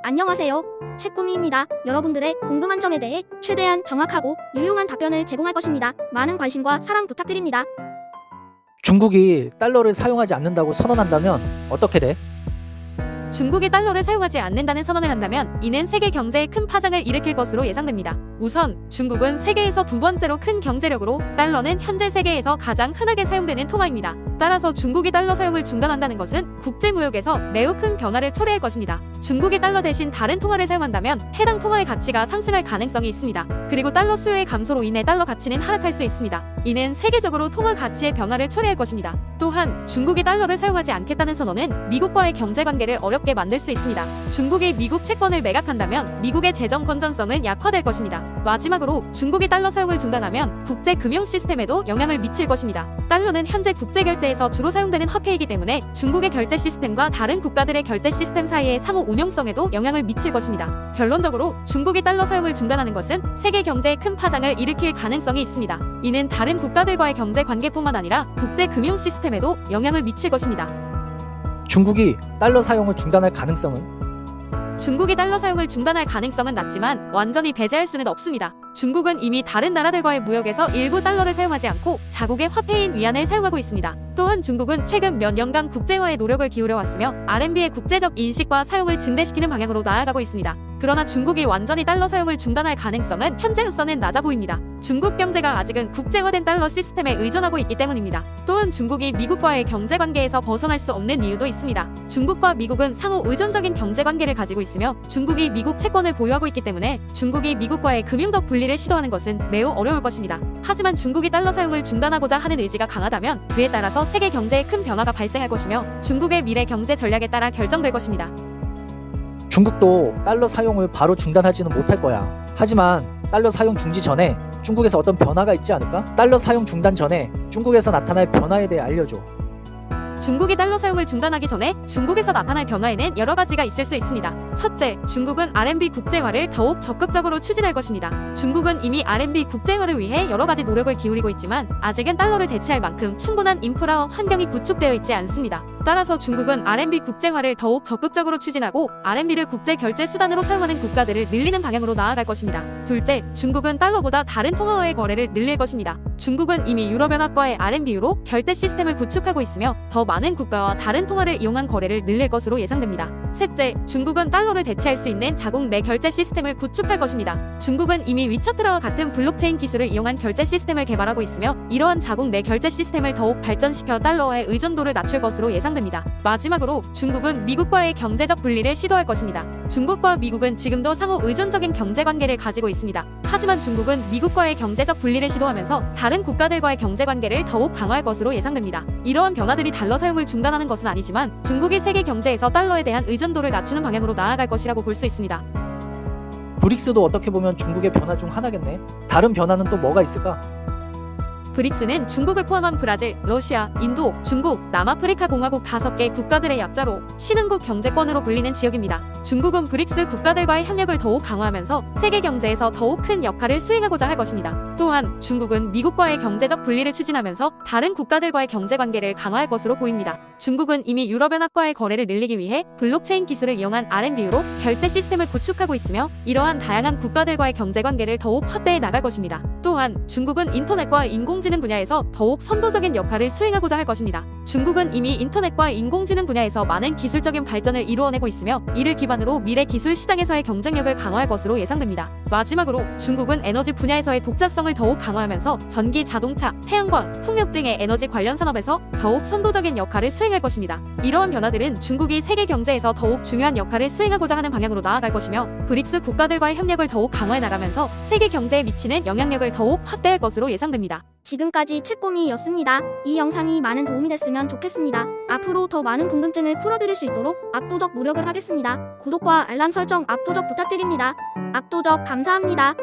안녕하세요. 책꾸미입니다. 여러분들의 궁금한 점에 대해 최대한 정확하고 유용한 답변을 제공할 것입니다. 많은 관심과 사랑 부탁드립니다. 중국이 달러를 사용하지 않는다고 선언한다면 어떻게 돼? 중국이 달러를 사용하지 않는다는 선언을 한다면 이는 세계 경제에 큰 파장을 일으킬 것으로 예상됩니다. 우선 중국은 세계에서 두 번째로 큰 경제력으로 달러는 현재 세계에서 가장 흔하게 사용되는 통화입니다. 따라서 중국이 달러 사용을 중단한다는 것은 국제무역에서 매우 큰 변화를 초래할 것입니다. 중국이 달러 대신 다른 통화를 사용한다면 해당 통화의 가치가 상승할 가능성이 있습니다. 그리고 달러 수요의 감소로 인해 달러 가치는 하락할 수 있습니다. 이는 세계적으로 통화 가치의 변화를 초래할 것입니다. 또한 중국이 달러를 사용하지 않겠다는 선언은 미국과의 경제관계를 어렵게 만들 수 있습니다. 중국이 미국 채권을 매각한다면 미국의 재정 건전성은 약화될 것입니다. 마지막으로 중국이 달러 사용을 중단하면 국제 금융 시스템에도 영향을 미칠 것입니다. 달러는 현재 국제 결제에서 주로 사용되는 화폐이기 때문에 중국의 결제 시스템과 다른 국가들의 결제 시스템 사이의 상호 운용성에도 영향을 미칠 것입니다. 결론적으로 중국이 달러 사용을 중단하는 것은 세계 경제에 큰 파장을 일으킬 가능성이 있습니다. 이는 다른 국가들과의 경제 관계뿐만 아니라 국제 금융 시스템에도 영향을 미칠 것입니다. 중국이 달러 사용을 중단할 가능성은? 중국이 달러 사용을 중단할 가능성은 낮지만 완전히 배제할 수는 없습니다. 중국은 이미 다른 나라들과의 무역에서 일부 달러를 사용하지 않고 자국의 화폐인 위안을 사용하고 있습니다. 또한 중국은 최근 몇 년간 국제화에 노력을 기울여왔으며 RMB의 국제적 인식과 사용을 증대시키는 방향으로 나아가고 있습니다. 그러나 중국이 완전히 달러 사용을 중단할 가능성은 현재로서는 낮아 보입니다. 중국 경제가 아직은 국제화된 달러 시스템에 의존하고 있기 때문입니다. 또한 중국이 미국과의 경제관계에서 벗어날 수 없는 이유도 있습니다. 중국과 미국은 상호 의존적인 경제관계를 가지고 있으며 중국이 미국 채권을 보유하고 있기 때문에 중국이 미국과의 금융적 분리를 시도하는 것은 매우 어려울 것입니다. 하지만 중국이 달러 사용을 중단하고자 하는 의지가 강하다면 그에 따라서 세계 경제에 큰 변화가 발생할 것이며 중국의 미래 경제 전략에 따라 결정될 것입니다. 중국도 달러 사용을 바로 중단하지는 못할 거야. 하지만 달러 사용 중지 전에 중국에서 어떤 변화가 있지 않을까? 달러 사용 중단 전에 중국에서 나타날 변화에 대해 알려줘. 중국이 달러 사용을 중단하기 전에 중국에서 나타날 변화에는 여러 가지가 있을 수 있습니다. 첫째, 중국은 RMB 국제화를 더욱 적극적으로 추진할 것입니다. 중국은 이미 RMB 국제화를 위해 여러 가지 노력을 기울이고 있지만 아직은 달러를 대체할 만큼 충분한 인프라와 환경이 구축되어 있지 않습니다. 따라서 중국은 RMB 국제화를 더욱 적극적으로 추진하고 RMB를 국제 결제 수단으로 사용하는 국가들을 늘리는 방향으로 나아갈 것입니다. 둘째, 중국은 달러보다 다른 통화와의 거래를 늘릴 것입니다. 중국은 이미 유럽연합과의 RMB로 결제 시스템을 구축하고 있으며 더 많은 국가와 다른 통화를 이용한 거래를 늘릴 것으로 예상됩니다. 셋째, 중국은 달러를 대체할 수 있는 자국 내 결제 시스템을 구축할 것입니다. 중국은 이미 위차트라와 같은 블록체인 기술을 이용한 결제 시스템을 개발하고 있으며 이러한 자국 내 결제 시스템을 더욱 발전시켜 달러와의 의존도를 낮출 것으로 예상됩니다. 마지막으로 중국은 미국과의 경제적 분리를 시도할 것입니다. 중국과 미국은 지금도 상호 의존적인 경제관계를 가지고 있습니다. 하지만 중국은 미국과의 경제적 분리를 시도하면서 다른 국가들과의 경제관계를 더욱 강화할 것으로 예상됩니다. 이러한 변화들이 달러 사용을 중단하는 것은 아니지만 중국이 세계 경제에서 달러에 대한 의존도를 낮추는 방향으로 나아갈 것이라고 볼 수 있습니다. 브릭스도 어떻게 보면 중국의 변화 중 하나겠네. 다른 변화는 또 뭐가 있을까? 브릭스는 중국을 포함한 브라질, 러시아, 인도, 중국, 남아프리카 공화국 5개 국가들의 약자로 신흥국 경제권으로 불리는 지역입니다. 중국은 브릭스 국가들과의 협력을 더욱 강화하면서 세계 경제에서 더욱 큰 역할을 수행하고자 할 것입니다. 또한 중국은 미국과의 경제적 분리를 추진하면서 다른 국가들과의 경제관계를 강화할 것으로 보입니다. 중국은 이미 유럽연합과의 거래를 늘리기 위해 블록체인 기술을 이용한 RMB로 결제 시스템을 구축하고 있으며 이러한 다양한 국가들과의 경제관계를 더욱 확대해 나갈 것입니다. 또한 중국은 인터넷과 인공지능 분야에서 더욱 선도적인 역할을 수행하고자 할 것입니다. 중국은 이미 인터넷과 인공지능 분야에서 많은 기술적인 발전을 이루어내고 있으며 이를 기반으로 미래 기술 시장에서의 경쟁력을 강화할 것으로 예상됩니다. 마지막으로 중국은 에너지 분야에서의 독자성을 더욱 강화하면서 전기, 자동차, 태양광, 풍력 등의 에너지 관련 산업에서 더욱 선도적인 역할을 수행할 것입니다. 이러한 변화들은 중국이 세계 경제에서 더욱 중요한 역할을 수행하고자 하는 방향으로 나아갈 것이며 브릭스 국가들과의 협력을 더욱 강화해 나가면서 세계 경제에 미치는 영향력을 더욱 확대할 것으로 예상됩니다. 지금까지 책꾸미였습니다. 이 영상이 많은 도움이 됐으면 좋겠습니다. 앞으로 더 많은 궁금증을 풀어드릴 수 있도록 압도적 노력을 하겠습니다. 구독과 알람 설정 압도적 부탁드립니다. 압도적 감사합니다.